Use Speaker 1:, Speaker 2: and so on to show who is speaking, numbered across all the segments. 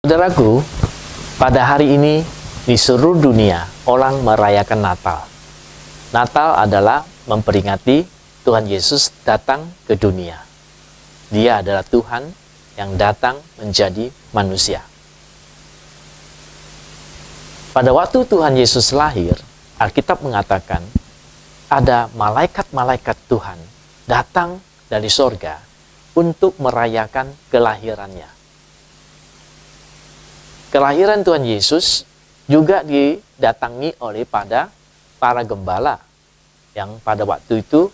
Speaker 1: Saudaraku, pada hari ini di seluruh dunia orang merayakan Natal. Natal adalah memperingati Tuhan Yesus datang ke dunia. Dia adalah Tuhan yang datang menjadi manusia. Pada waktu Tuhan Yesus lahir, Alkitab mengatakan ada malaikat-malaikat Tuhan datang dari sorga untuk merayakan kelahirannya. Kelahiran Tuhan Yesus juga didatangi oleh para gembala yang pada waktu itu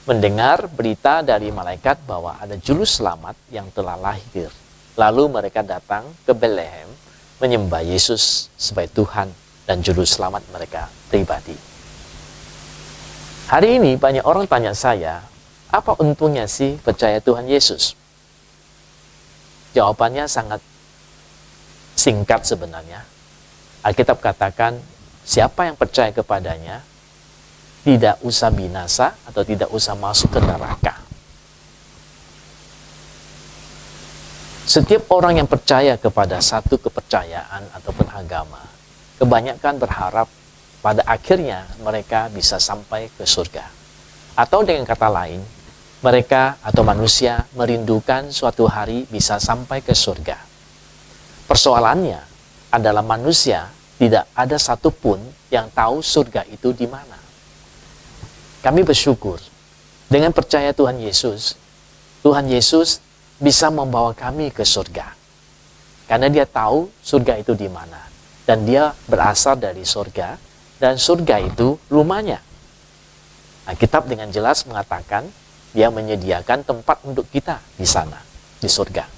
Speaker 1: mendengar berita dari malaikat bahwa ada juru selamat yang telah lahir. Lalu mereka datang ke Bethlehem menyembah Yesus sebagai Tuhan dan juru selamat mereka pribadi. Hari ini banyak orang tanya saya, apa untungnya sih percaya Tuhan Yesus? Jawabannya sangat singkat sebenarnya. Alkitab katakan, siapa yang percaya kepadanya tidak usah binasa atau tidak usah masuk ke neraka. Setiap orang yang percaya kepada satu kepercayaan ataupun agama, kebanyakan berharap pada akhirnya mereka bisa sampai ke surga. Atau dengan kata lain, mereka atau manusia merindukan suatu hari bisa sampai ke surga. Persoalannya adalah manusia tidak ada satupun yang tahu surga itu di mana. Kami bersyukur dengan percaya Tuhan Yesus bisa membawa kami ke surga. Karena dia tahu surga itu di mana. Dan dia berasal dari surga, dan surga itu rumahnya. Alkitab dengan jelas mengatakan dia menyediakan tempat untuk kita di sana, di surga.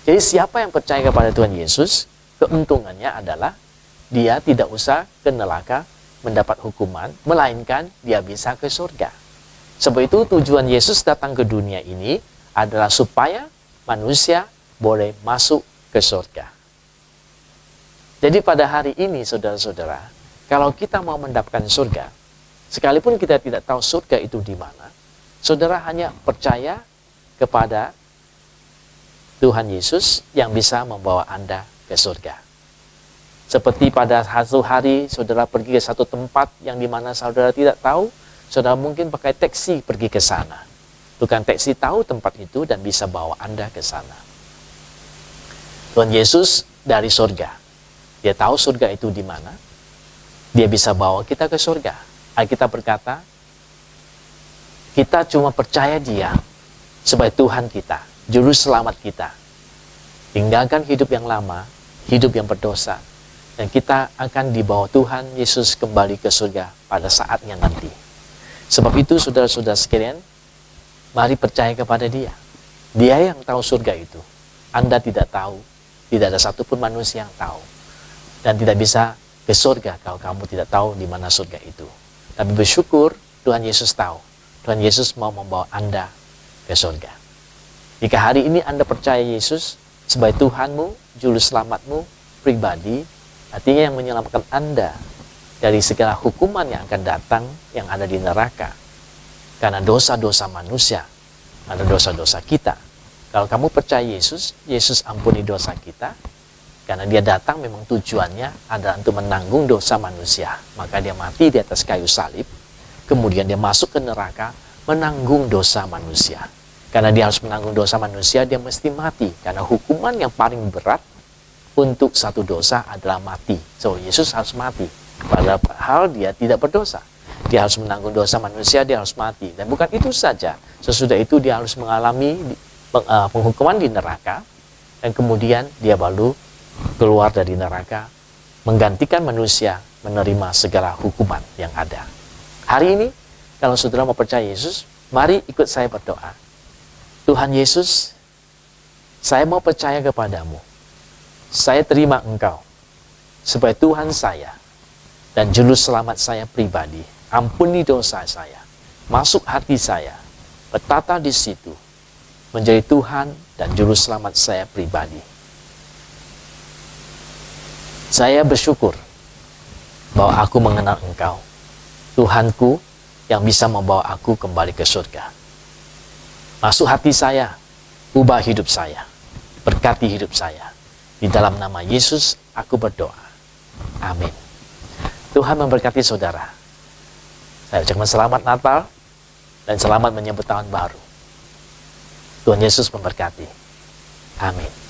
Speaker 1: Jadi siapa yang percaya kepada Tuhan Yesus, keuntungannya adalah dia tidak usah ke neraka mendapat hukuman, melainkan dia bisa ke surga. Sebab itu tujuan Yesus datang ke dunia ini adalah supaya manusia boleh masuk ke surga. Jadi pada hari ini saudara-saudara, kalau kita mau mendapatkan surga, sekalipun kita tidak tahu surga itu di mana, saudara hanya percaya kepada Tuhan Yesus yang bisa membawa Anda ke surga. Seperti pada satu hari saudara pergi ke satu tempat yang dimana saudara tidak tahu, saudara mungkin pakai taksi pergi ke sana. Tukang taksi tahu tempat itu dan bisa bawa Anda ke sana. Tuhan Yesus dari surga. Dia tahu surga itu di mana. Dia bisa bawa kita ke surga. Alkitab berkata, kita cuma percaya Dia sebagai Tuhan kita, juru selamat kita. Tinggalkan hidup yang lama, hidup yang berdosa, dan kita akan dibawa Tuhan Yesus kembali ke surga pada saatnya nanti. Sebab itu saudara-saudara sekalian, mari percaya kepada Dia. Dia yang tahu surga itu. Anda tidak tahu, tidak ada satupun manusia yang tahu. Dan tidak bisa ke surga kalau kamu tidak tahu di mana surga itu. Tapi bersyukur Tuhan Yesus tahu. Tuhan Yesus mau membawa Anda ke surga. Jika hari ini Anda percaya Yesus sebagai Tuhanmu, juru selamatmu pribadi, artinya yang menyelamatkan Anda dari segala hukuman yang akan datang yang ada di neraka. Karena dosa-dosa manusia, ada dosa-dosa kita. Kalau kamu percaya Yesus, Yesus ampuni dosa kita. Karena dia datang memang tujuannya adalah untuk menanggung dosa manusia. Maka dia mati di atas kayu salib. Kemudian dia masuk ke neraka menanggung dosa manusia. Karena dia harus menanggung dosa manusia, dia mesti mati. Karena hukuman yang paling berat untuk satu dosa adalah mati. So, Yesus harus mati. Padahal dia tidak berdosa. Dia harus menanggung dosa manusia, dia harus mati. Dan bukan itu saja. Sesudah itu dia harus mengalami penghukuman di neraka. Dan kemudian dia baru keluar dari neraka, menggantikan manusia menerima segala hukuman yang ada. Hari ini, kalau saudara mau percaya Yesus, mari ikut saya berdoa. Tuhan Yesus, saya mau percaya kepadamu. Saya terima Engkau sebagai Tuhan saya dan juru selamat saya pribadi. Ampuni dosa saya, masuk hati saya, bertata di situ, menjadi Tuhan dan juru selamat saya pribadi. Saya bersyukur bahwa aku mengenal Engkau, Tuhanku yang bisa membawa aku kembali ke surga. Masuk hati saya, ubah hidup saya, berkati hidup saya. Di dalam nama Yesus aku berdoa. Amin. Tuhan memberkati saudara. Saya ucapkan selamat Natal dan selamat menyambut tahun baru. Tuhan Yesus memberkati. Amin.